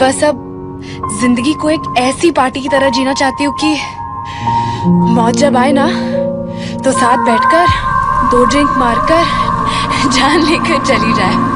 बस अब जिंदगी को एक ऐसी पार्टी की तरह जीना चाहती हूँ कि मौत जब आए ना तो साथ बैठकर 2 ड्रिंक मारकर जान लेकर चली जाए।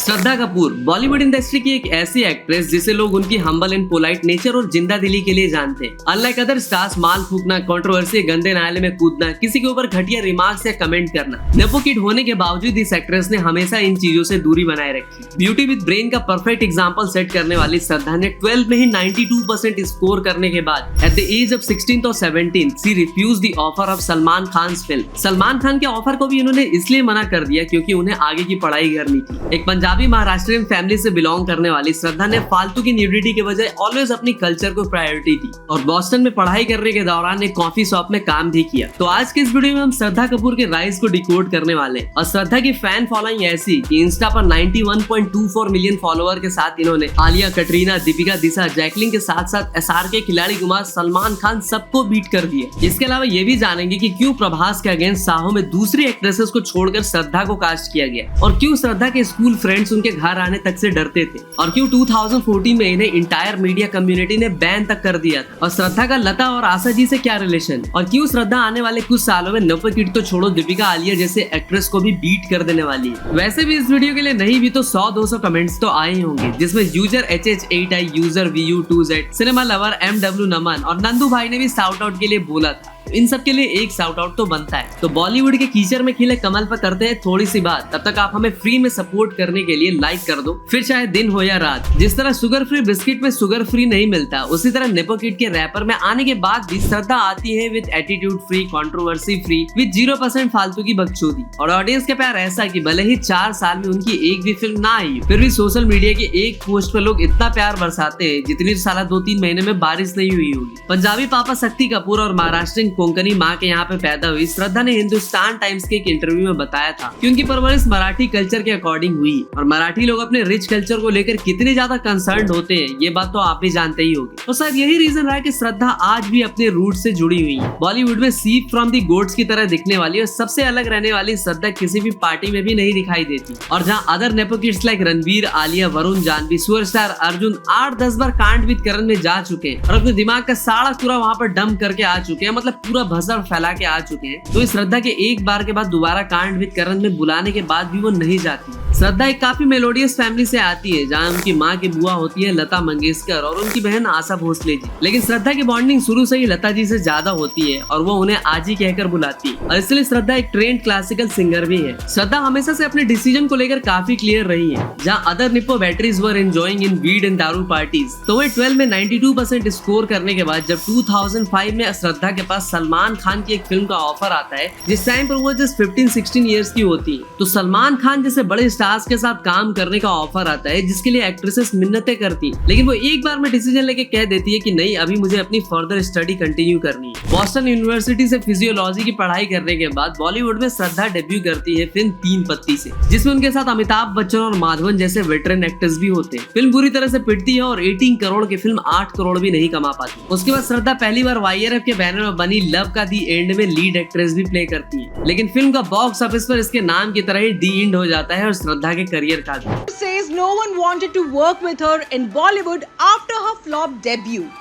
श्रद्धा कपूर बॉलीवुड इंडस्ट्री की एक ऐसी एक्ट्रेस जिसे लोग उनकी हम्बल एंड पोलाइट नेचर और जिंदा दिली के लिए जानते हैं। अनलाइक अदर स्टार्स माल फूकना, कंट्रोवर्सी, गंदे नाले में कूदना, किसी के ऊपर घटिया रिमार्क्स या कमेंट करना, नेपो किड होने के बावजूद इस एक्ट्रेस ने हमेशा इन चीजों से दूरी बनाए रखी। ब्यूटी विद ब्रेन का परफेक्ट एग्जाम्पल सेट करने वाली श्रद्धा ने 12 में ही 92% स्कोर करने के बाद एट द एज ऑफ 16 और 17 she refuse the offer of Salman Khan film. Salman Khan के ऑफर को भी इन्होंने इसलिए मना कर दिया क्योंकि उन्हें आगे की पढ़ाई करनी थी। एक पंजाबी महाराष्ट्रियन फैमिली से बिलोंग करने वाली श्रद्धा ने फालतू की न्यूडिटी के बजाय ऑलवेज अपनी कल्चर को प्रायोरिटी दी और बॉस्टन में पढ़ाई करने के दौरान एक कॉफी शॉप में काम भी किया। तो आज के इस वीडियो में हम श्रद्धा कपूर के राइज को डिकोड करने वाले हैं और श्रद्धा की फैन फॉलोइंग ऐसी कि इंस्टा पर 91.24 मिलियन फॉलोअर के साथ इन्होंने आलिया, कटरीना, दीपिका, दिशा, जैकलिन के साथ साथ SRK खिलाड़ी कुमार, सलमान खान सबको बीट कर दिया। इसके अलावा ये भी जानेंगे कि क्यों प्रभास के अगेंस्ट साहो में दूसरी एक्ट्रेसेस को छोड़कर श्रद्धा को कास्ट किया गया और क्यों श्रद्धा के स्कूल फ्रेंड्स उनके घर आने तक से डरते थे और क्यों 2014 में इन्हें इंटायर मीडिया कम्युनिटी ने बैन तक कर दिया था और श्रद्धा का लता और आशा जी से क्या रिलेशन और क्यों श्रद्धा आने वाले कुछ सालों में नेपो किड तो छोड़ो दीपिका, आलिया जैसे एक्ट्रेस को भी बीट कर देने वाली है। वैसे भी इस वीडियो के लिए नहीं भी तो 100-200 कमेंट्स तो आए ही होंगे जिसमें user HH8i, user VU2Z, cinema lover MW नमन और नंदू भाई ने भी शाउट आउट के लिए बोला था। इन सब के लिए एक शाउट आउट तो बनता है। तो बॉलीवुड के कीचड़ में खिले कमल पर करते हैं थोड़ी सी बात। तब तक आप हमें फ्री में सपोर्ट करने के लिए लाइक कर दो, फिर चाहे दिन हो या रात। जिस तरह शुगर फ्री बिस्किट में शुगर फ्री नहीं मिलता, उसी तरह नेपो किड के रैपर में आने के बाद भी श्रद्धा आती है with attitude free, controversy free, with 0% फालतू की बकचोदी और ऑडियंस का प्यार ऐसा कि भले ही 4 साल में उनकी एक भी फिल्म ना आई फिर भी सोशल मीडिया के एक पोस्ट पर लोग इतना प्यार बरसाते हैं जितनी साला 2-3 महीने में बारिश नहीं हुई होगी। पंजाबी पापा शक्ति कपूर और महाराष्ट्रियन कोंकणी माँ के यहाँ पे पैदा हुई श्रद्धा ने हिंदुस्तान टाइम्स के एक इंटरव्यू में बताया था कि उनकी परवरिश मराठी कल्चर के अकॉर्डिंग हुई और मराठी लोग अपने रिच कल्चर को लेकर कितने ज्यादा कंसर्न्ड होते हैं ये बात तो आप भी जानते ही होंगे। तो शायद यही रीजन रहा कि श्रद्धा आज भी अपने रूट से जुड़ी हुई है। बॉलीवुड में सीप फ्रॉम दी गोड्स की तरह दिखने वाली और सबसे अलग रहने वाली श्रद्धा किसी भी पार्टी में भी नहीं दिखाई देती और जहाँ other nepo kids like Ranveer, Alia, Varun, Janhvi, superstar Arjun 8-10 बार कांड विद करण में जा चुके हैं और अपने दिमाग का सारा पूरा वहाँ पर डंप करके आ चुके हैं, मतलब पूरा भसड़ फैला के आ चुके हैं। तो इस श्रद्धा के एक बार के बाद दोबारा कांड विद करण में बुलाने के बाद भी वो नहीं जाती। श्रद्धा एक काफी मेलोडियस फैमिली से आती है जहाँ उनकी माँ की बुआ होती है लता मंगेशकर और उनकी बहन आशा भोसले जी। लेकिन श्रद्धा की बॉन्डिंग शुरू से ही लता जी से ज्यादा होती है और वो उन्हें आजी कहकर बुलाती है और इसलिए श्रद्धा एक ट्रेंड क्लासिकल सिंगर भी है। श्रद्धा हमेशा से अपने डिसीजन को लेकर काफी क्लियर रही है। जहाँ other Nippon batteries were enjoying in weed and दारू पार्टीज, तो वह 12 में 92% स्कोर करने के बाद जब 2005 में श्रद्धा के पास सलमान खान की एक फिल्म का ऑफर आता है जिस टाइम पर वो जस्ट 15-16 इयर्स की होती है, तो सलमान खान जैसे बड़े स्टार्स के साथ काम करने का ऑफर आता है जिसके लिए एक्ट्रेसेस मिन्नतें करती हैं, लेकिन वो एक बार में डिसीजन लेके कह देती है कि नहीं, अभी मुझे अपनी फर्दर स्टडी कंटिन्यू करनी है। बॉस्टन यूनिवर्सिटी से फिजियोलॉजी की पढ़ाई करने के बाद बॉलीवुड में श्रद्धा डेब्यू करती है फिल्म 3 पत्ती से, जिसमें उनके साथ अमिताभ बच्चन और माधवन जैसे वेटरन एक्टर्स भी होते हैं। फिल्म बुरी तरह से पिटती है और 18 करोड़ की फिल्म 8 करोड़ भी नहीं कमा पाती। उसके बाद श्रद्धा पहली बार YRF के बैनर में बनी लव का दी एंड में लीड एक्ट्रेस भी प्ले करती है, लेकिन फिल्म का बॉक्स ऑफिस पर इसके नाम की तरह ही दी एंड हो जाता है और श्रद्धा के करियर का भी। Says no one wanted to work with her in Bollywood after her flop debut.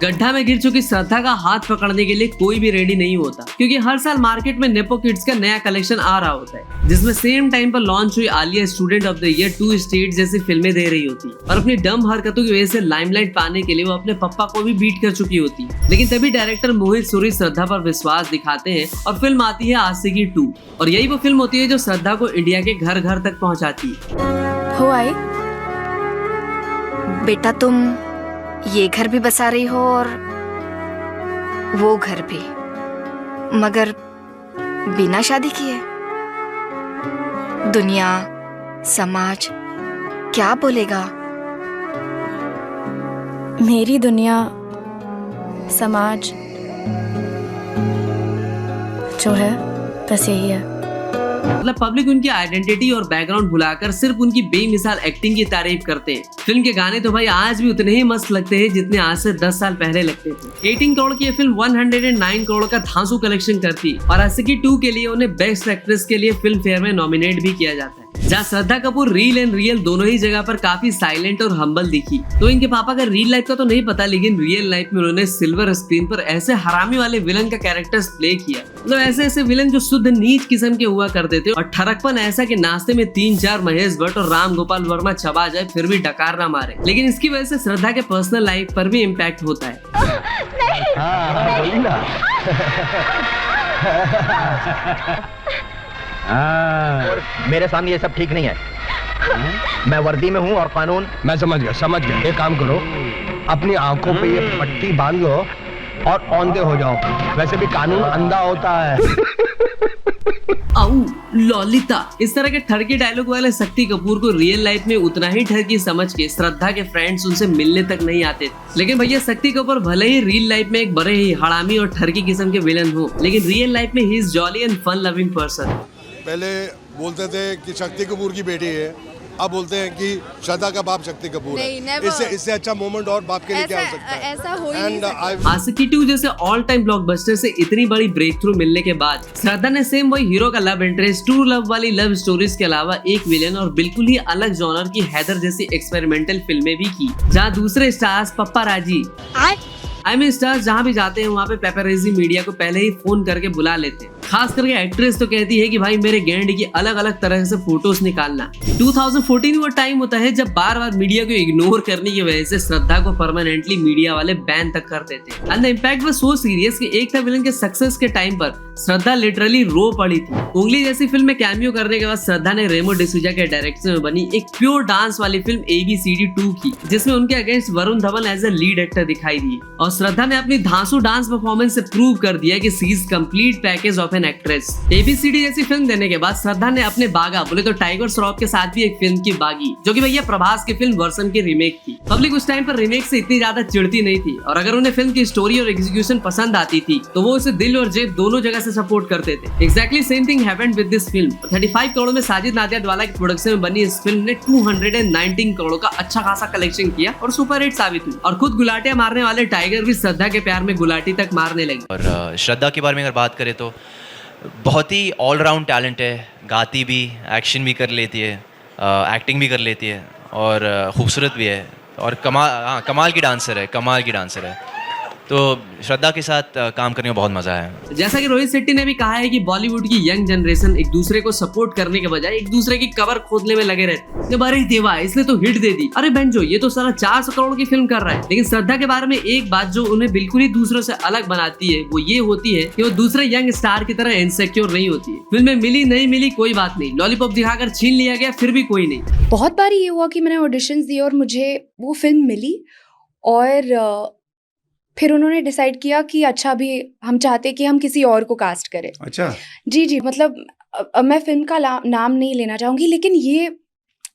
गड्ढा में गिर चुकी श्रद्धा का हाथ पकड़ने के लिए कोई भी रेडी नहीं होता क्योंकि हर साल मार्केट में नेपो किड्स का नया कलेक्शन आ रहा होता है जिसमें सेम टाइम पर लॉन्च हुई Alia student of the year 2 state जैसी फिल्में दे रही होती है और अपनी डम हरकतों की वजह से लाइमलाइट पाने के लिए वो अपने पप्पा को भी बीट कर चुकी होती है। लेकिन तभी डायरेक्टर मोहित सूरी श्रद्धा पर विश्वास दिखाते हैं और फिल्म आती है आशिकी 2 और यही वो फिल्म होती है जो श्रद्धा को इंडिया के घर घर तक पहुँचाती है। हो आए बेटा, तुम ये घर भी बसा रही हो और वो घर भी, मगर बिना शादी किए। दुनिया, समाज क्या बोलेगा? मेरी दुनिया, समाज जो है बस यही है। मतलब पब्लिक उनकी आइडेंटिटी और बैकग्राउंड भुलाकर सिर्फ उनकी बेमिसाल एक्टिंग की तारीफ करते हैं। फिल्म के गाने तो भाई आज भी उतने ही मस्त लगते हैं जितने आज से 10 साल पहले लगते थे। 18 करोड़ की फिल्म 109 करोड़ का धांसू कलेक्शन करती और आशिकी 2 के लिए उन्हें बेस्ट एक्ट्रेस के लिए फिल्म फेयर में नॉमिनेट भी किया जाता है। जहाँ Shraddha Kapoor reel and real दोनों ही जगह पर काफी साइलेंट और हम्बल दिखी। तो इनके पापा का रियल लाइफ का तो नहीं पता, लेकिन रियल लाइफ में उन्होंने सिल्वर स्क्रीन पर ऐसे हरामी वाले विलन का कैरेक्टर प्ले किया। मतलब ऐसे विलन जो शुद्ध नीच किस्म के हुआ करते थे, और ठरकपन ऐसा कि नाश्ते में 3-4 महेश भट्ट और राम गोपाल वर्मा चबा जाए फिर भी डकार ना मारे। लेकिन इसकी वजह से श्रद्धा के पर्सनल लाइफ पर भी इम्पैक्ट होता है। मेरे सामने ये सब ठीक नहीं है। मैं वर्दी में हूँ और कानून। मैं समझ गया। एक काम करो, अपनी आंखों पे ये पट्टी बांध लो और औंधे हो जाओ। वैसे भी कानून अंधा होता है। आऊ लॉलिता, इस तरह के ठरकी डायलॉग वाले शक्ति कपूर को रियल लाइफ में उतना ही ठरकी समझ के श्रद्धा के फ्रेंड्स उनसे मिलने तक नहीं आते। लेकिन भैया शक्ति कपूर भले ही रियल लाइफ में एक बड़े ही हड़ामी और ठरकी किस्म के विलन हो, लेकिन रियल लाइफ में he is jolly and fun loving person. पहले बोलते थे कि शक्ति कपूर की बेटी है, अब बोलते हैं कि श्रद्धा का बाप शक्ति कपूर है। इससे अच्छा मोमेंट और बाप के लिए क्या हो सकता है? ऐसा हो ही नहीं सकता। आशिकी 2 जैसे ऑल टाइम ब्लॉकबस्टर से इतनी बड़ी ब्रेक थ्रू मिलने के बाद श्रद्धा ने सेम वही हीरो का लव इंटरेस्ट, ट्रू लव वाली लव स्टोरीज के अलावा एक विलेन और बिल्कुल ही अलग जॉनर की हैदर जैसी एक्सपेरिमेंटल फिल्में भी की, जहाँ दूसरे स्टार्स पप्पाराजी स्टार्स जहाँ भी जाते हैं वहाँ पे पेपरेजी मीडिया को पहले ही फोन करके बुला लेते हैं। खास करके एक्ट्रेस तो कहती है कि भाई मेरे गैंड की अलग अलग तरह से फोटोज निकालना। 2014 वो टाइम होता है जब बार बार मीडिया को इग्नोर करने की वजह से श्रद्धा को परमानेंटली मीडिया वाले बैन तक कर देते। And the impact was so serious कि एक था विलन के सक्सेस के टाइम पर श्रद्धा लिटरली रो पड़ी थी। उंगली जैसी फिल्म में कैमियो करने के बाद श्रद्धा ने रेमो डिसूजा के डायरेक्शन में बनी एक प्योर डांस वाली फिल्म ABCD 2 की, जिसमें उनके against Varun Dhawan as a lead actor दिखाई दिए। और श्रद्धा ने अपनी धांसू डांस परफॉर्मेंस से प्रूव कर दिया कि she is complete package of an actress. ABCD जैसी फिल्म देने के बाद श्रद्धा ने अपने बागा बोले तो टाइगर श्रॉफ के साथ भी एक फिल्म की बागी, जो कि भैया प्रभास की फिल्म वर्षम की रीमेक थी। पब्लिक उस टाइम पर रीमेक से इतनी ज्यादा चिढ़ती नहीं थी, और अगर उन्हें फिल्म की स्टोरी और एग्जीक्यूशन पसंद आती थी तो वो उसे दिल और जेब दोनों जगह से सपोर्ट करते थे। Exactly same thing happened with this film. 35 crore में साजिद नादियाडवाला की प्रोडक्शन में बनी इस फिल्म ने 219 करोड़ का अच्छा खासा कलेक्शन किया और सुपर हिट साबित हुई। और खुद गुलाटियां मारने वाले टाइगर भी श्रद्धा के प्यार में गुलाटी तक मारने लगे। और श्रद्धा के बारे में अगर बात करें तो बहुत ही ऑलराउंड टैलेंट है। गाती भी, एक्शन भी कर लेती है, एक्टिंग भी कर लेती है और खूबसूरत भी है और कमाल की डांसर है। तो श्रद्धा के साथ काम करने में बहुत मजा है। जैसा कि रोहित शेट्टी ने भी कहा है कि बॉलीवुड की यंग जनरेशन एक दूसरे को सपोर्ट करने के बजाय एक दूसरे की कवर खोदने में लगे रहते हैं। अरे देवा इसने तो हिट दे दी, अरे बेंजो ये तो साला 400 करोड़ की फिल्म कर रहा है। लेकिन श्रद्धा के बारे में एक बात जो उन्हें बिल्कुल ही दूसरों से अलग बनाती है वो ये होती है कि वो दूसरे यंग स्टार की तरह इनसिक्योर नहीं होती है। फिल्म में मिली नहीं मिली कोई बात नहीं, लॉलीपॉप दिखाकर छीन लिया गया फिर भी कोई नहीं। बहुत बार ये हुआ कि मैंने ऑडिशंस दिए और मुझे वो फिल्म मिली और फिर उन्होंने डिसाइड किया कि अच्छा अभी हम चाहते कि हम किसी और को कास्ट करें। अच्छा जी मतलब मैं फिल्म का नाम नहीं लेना चाहूंगी, लेकिन ये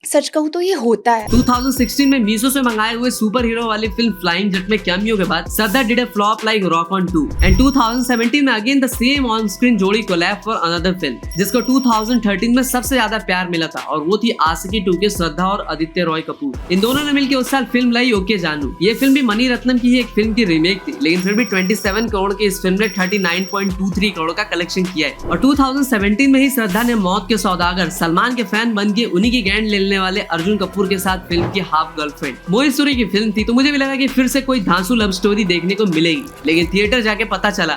सच कहूँ तो ये होता है। 2016 में मीशो से मंगाए हुए सुपर हीरो वाली फिल्म फ्लाइंग जट में कैमियो के बाद Shraddha did a flop like Rock On 2 and 2017 में again the same on screen जोड़ी कोलैब फॉर अनदर फिल्म, जिसको 2013 में सबसे ज्यादा प्यार मिला था और वो थी आशिकी 2 के श्रद्धा और आदित्य रॉय कपूर। इन दोनों ने मिलकर उस साल फिल्म लाई ओके जानू। ये फिल्म भी मनी रत्नम की ही एक फिल्म की रीमेक थी, लेकिन फिर भी 27 करोड़ की इस फिल्म ने 39.23 करोड़ का कलेक्शन किया है। और 2017 में ही श्रद्धा ने मौत के सौदागर सलमान के फैन बन के उन्हीं की गैंड लेने वाले अर्जुन कपूर के साथ फिल्म की हाफ गर्लफ्रेंड मोहित सूरी की फिल्म थी। तो मुझे भी लगा कि फिर से कोई धांसू लव स्टोरी देखने को मिलेगी, लेकिन थिएटर जाके पता चला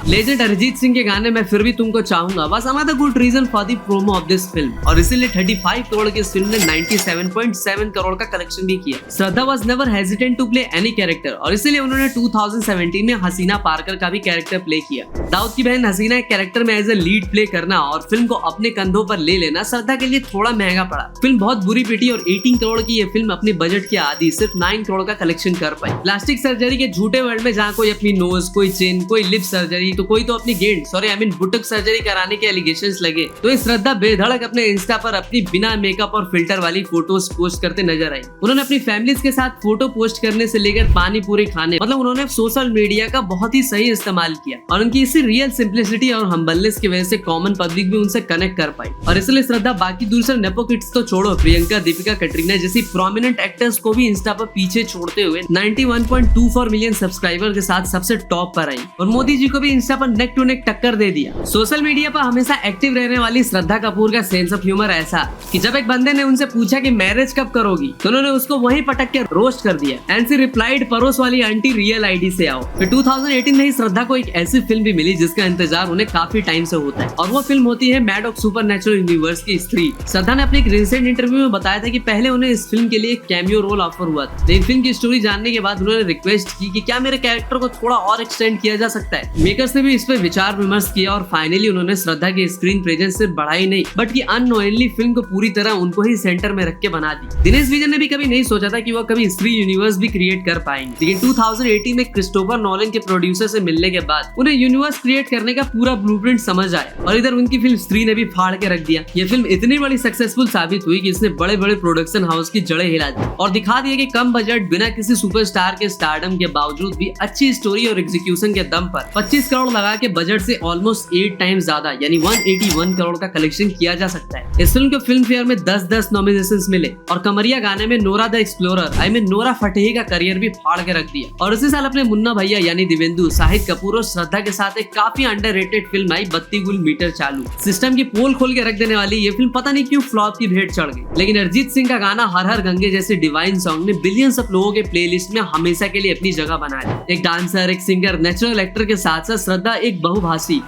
लेजेंड अरिजीत सिंह के गाने में फिर भी तुमको चाहूंगा was another good reason for the promo of this film। और इसीलिए 35 करोड़ की इस फिल्म ने 97.7 करोड़ का कलेक्शन भी किया। श्रद्धा was never hesitant to play any character और इसीलिए उन्होंने 2017 में हसीना पारकर का भी कैरेक्टर प्ले किया। दाऊद की बहन हसीना एक कैरेक्टर में एज ए लीड प्ले करना और फिल्म को अपने कंधों पर ले लेना श्रद्धा के लिए थोड़ा महंगा पड़ा। फिल्म बहुत बुरी पिटी और 18 करोड़ की ये फिल्म अपने बजट की आधी सिर्फ 9 करोड़ का कलेक्शन कर पाई। प्लास्टिक सर्जरी के झूठे वर्ल्ड में जहाँ कोई अपनी नोज, कोई चिन, कोई लिप सर्जरी तो कोई तो अपनी बुटक सर्जरी कराने के एलिगेशंस लगे, तो ये श्रद्धा बेधड़क अपने इंस्टा पर अपनी बिना मेकअप और फिल्टर वाली फोटोज पोस्ट करते नजर आई। उन्होंने अपनी फैमिलीज के साथ फोटो पोस्ट करने से लेकर पानी पूरी खाने, मतलब उन्होंने सोशल मीडिया का बहुत ही सही इस्तेमाल किया और उनकी इसी रियल सिंप्लिसिटी और हम्बलनेस की वजह से कॉमन पब्लिक भी उनसे कनेक्ट कर पाई। और इसलिए श्रद्धा बाकी दूसरे नेपो किड्स तो छोड़ो, प्रियंका, दीपिका, कैटरीना जैसी प्रोमिनेंट एक्टर्स को भी इंस्टा पर पीछे छोड़ते हुए 91.24 मिलियन सब्सक्राइबर के साथ सबसे टॉप पर आई। और मोदी जी को भी प्रतिष्ठा पर नेक टू नेक टक्कर दे दिया। सोशल मीडिया पर हमेशा एक्टिव रहने वाली श्रद्धा कपूर का सेंस ऑफ ह्यूमर ऐसा कि जब एक बंदे ने उनसे पूछा कि मैरिज कब करोगी तो उन्होंने उसको वहीं पटक के रोस्ट कर दिया। एंड शी रिप्लाइड, पड़ोस वाली आंटी रियल आईडी से आओ। फिर 2018 में ही श्रद्धा को एक ऐसी फिल्म भी मिली जिसका इंतजार उन्हें काफी टाइम से होता है, और वो फिल्म होती है मैड ऑफ सुपरनैचुरल यूनिवर्स की स्त्री। श्रद्धा ने अपने एक रिसेंट इंटरव्यू में बताया था कि पहले उन्हें इस फिल्म के लिए एक कैमियो रोल ऑफर हुआ था, लेकिन फिल्म की स्टोरी जानने के बाद उन्होंने रिक्वेस्ट की कि क्या मेरे कैरेक्टर को थोड़ा और एक्सटेंड किया जा सकता है। मेकर्स ने भी इस पे विचार विमर्श किया और फाइनली उन्होंने श्रद्धा की स्क्रीन प्रेजेंस सिर्फ बढ़ाई नहीं बल्कि अननोइंगली फिल्म को पूरी तरह उनको ही सेंटर में रख के बना दी। दिनेश विजन ने भी कभी नहीं सोचा था कि वो कभी स्त्री यूनिवर्स भी क्रिएट कर पाएंगे, लेकिन 2018 में क्रिस्टोफर नोलन के प्रोड्यूसर से मिलने के बाद उन्हें यूनिवर्स क्रिएट करने का पूरा ब्लूप्रिंट समझ आया और इधर उनकी फिल्म स्त्री ने भी फाड़ के रख दिया। ये फिल्म इतनी बड़ी सक्सेसफुल साबित हुई कि इसने बड़े बड़े प्रोडक्शन हाउस की जड़ें हिला दी और दिखा दिया कि कम बजट बिना किसी सुपरस्टार के स्टारडम के बावजूद भी अच्छी स्टोरी और एग्जीक्यूशन के दम पर 25 करोड़ लगा के बजट से ऑलमोस्ट 8 टाइम्स ज्यादा यानी 181 करोड़ का कलेक्शन किया जा सकता है। इस फिल्म को फिल्म फेयर में 10 नॉमिनेशंस मिले और कमरिया गाने में नोरा द एक्सप्लोरर नोरा फटेही का करियर भी फाड़ के रख दिया। और इसी साल अपने मुन्ना भैया यानी दिवेंदु, शाहिद कपूर और श्रद्धा के साथ एक काफी अंडररेटेड फिल्म आई 32 गुल मीटर चालू। सिस्टम की पोल खोल के रख देने वाली ये फिल्म पता नहीं क्यों फ्लॉप की भेंट चढ़ गई, लेकिन अरिजीत सिंह का गाना हर हर गंगे जैसे डिवाइन सॉन्ग ने बिलियंस ऑफ लोगों के प्लेलिस्ट में हमेशा के लिए अपनी जगह बना ली। एक डांसर, एक सिंगर, नेचुरल एक्टर के साथ साथ श्रद्धा एक बहुभाषी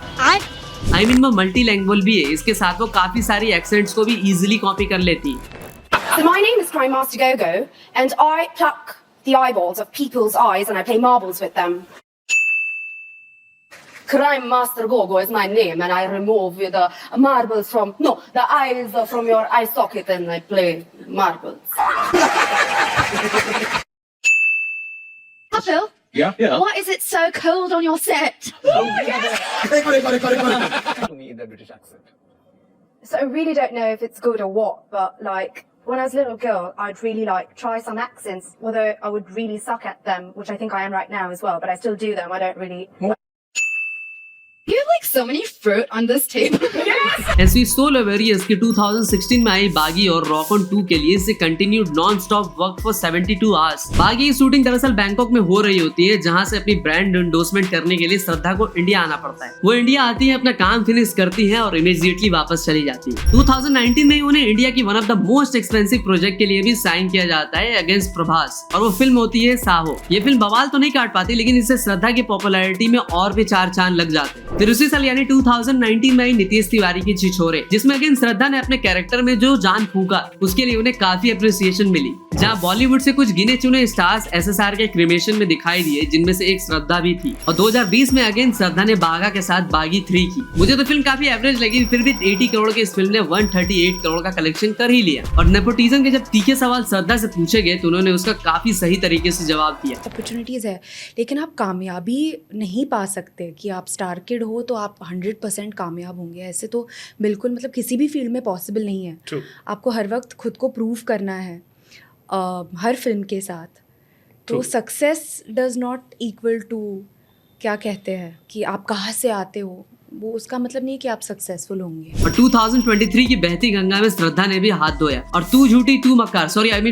वो मल्टी लैंग्वेज भी है। इसके साथ वो काफी सारी एक्सेंट्स को भी इजीली कॉपी कर लेती है। So my name is Crime Master Gogo, and I pluck the eyeballs of people's eyes and I play marbles with them. Crime Master Gogo is my name, and I remove the marbles the eyes from your eye socket, and I play marbles. Phil? Yeah. Why is it so cold on your set? So I really don't know if it's good or what, but like when I was a little girl, I'd really like try some accents, although I would really suck at them, which I think I am right now as well, but I still do them. I don't really. You have like so many fruit on this table. And she is so hilarious कि 2016 में आई बागी और rock On 2 के लिए इसे continued non stop work for 72 hours. बागी की shooting दरअसल बैंकॉक में हो रही होती है, जहां से अपनी ब्रांड एंडोर्समेंट करने के लिए श्रद्धा को इंडिया आना पड़ता है। वो इंडिया आती है, अपना काम फिनिश करती है और इमीडिएटली वापस चली जाती है। 2019 में उन्हें इंडिया की one of the most expensive project के लिए भी साइन किया जाता है अगेंस्ट प्रभास, और वो फिल्म होती है साहो। ये फिल्म बवाल तो नहीं काट पाती, लेकिन इससे श्रद्धा की पॉपुलैरिटी में और भी 4 चांद लग जाते हैं। फिर उसी साल यानी 2019 में आई नीतीश तिवारी की छिछोरे, जिसमें अगेन श्रद्धा ने अपने कैरेक्टर में जो जान फूका उसके लिए उन्हें काफी अप्रिसिएशन मिली। जहां बॉलीवुड से कुछ गिने चुने स्टार्स एसएसआर के क्रिमेशन में दिखाई दिए, जिनमें से एक श्रद्धा भी थी। और 2020 में अगेन श्रद्धा ने बागा के साथ बागी 3 की। मुझे तो फिल्म काफी एवरेज लगी, फिर भी 80 करोड़ की इस फिल्म ने 138 करोड़ का कलेक्शन कर ही लिया। और नेपोटिज्म के जब तीखे सवाल श्रद्धा से पूछे गए तो उन्होंने उसका काफी सही तरीके से जवाब दिया। अपॉर्चुनिटीज है, लेकिन आप कामयाबी नहीं पा सकते कि आप स्टार किड हो तो आप 100% कामयाब होंगे। ऐसे तो बिल्कुल मतलब किसी भी फील्ड में पॉसिबल नहीं है। True. आपको हर वक्त खुद को प्रूव करना है हर फिल्म के साथ। तो success does not equal to क्या कहते हैं कि आप कहाँ से आते हो, वो उसका मतलब नहीं कि आप सक्सेसफुल होंगे। और 2023 की बहती गंगा में श्रद्धा ने भी हाथ धोया और तू झूठी तू मक्कार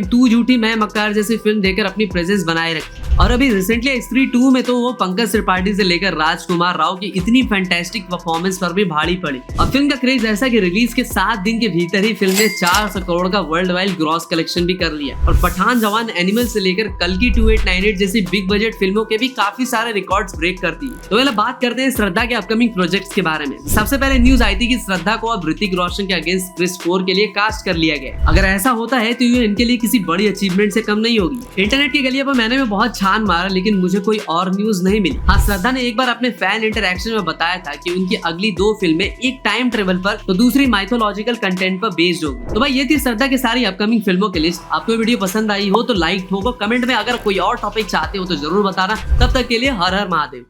तू झूठी मैं मक्कार जैसी फिल्म देकर अपनी प्रेजेंस बनाए रखी। और अभी रिसेंटली स्त्री 2 में तो वो पंकज त्रिपाठी से लेकर राजकुमार राव की इतनी फैंटास्टिक परफॉर्मेंस पर भी भारी पड़ी। और फिल्म का क्रेज ऐसा कि रिलीज के 7 दिन के भीतर ही फिल्म ने 400 करोड़ का वर्ल्ड वाइड ग्रॉस कलेक्शन भी कर लिया। और पठान, जवान, एनिमल से लेकर कल की 2898 जैसी बिग बजट फिल्मों के भी काफी सारे रिकॉर्ड्स ब्रेक करती है। तो बात करते हैं श्रद्धा के अपकमिंग प्रोजेक्ट्स के बारे में। सबसे पहले न्यूज आई थी कि श्रद्धा को अब ऋतिक रोशन के अगेंस्ट क्रिस 4 के लिए कास्ट कर लिया गया। अगर ऐसा होता है तो ये इनके लिए किसी बड़ी अचीवमेंट से कम नहीं होगी। इंटरनेट की गलियों पर मैंने भी बहुत छान मारा, लेकिन मुझे कोई और न्यूज नहीं मिली। हाँ, श्रद्धा ने एक बार अपने फैन इंटरैक्शन में बताया था कि उनकी अगली 2 फिल्में एक टाइम ट्रेवल पर तो दूसरी माइथोलॉजिकल कंटेंट पर बेस्ड होगी। तो भाई ये थी श्रद्धा की सारी अपकमिंग फिल्मों की लिस्ट। आपको वीडियो पसंद आई हो तो लाइक ठोको, कमेंट में अगर कोई और टॉपिक चाहते हो तो जरूर बताना। तब तक के लिए हर हर महादेव।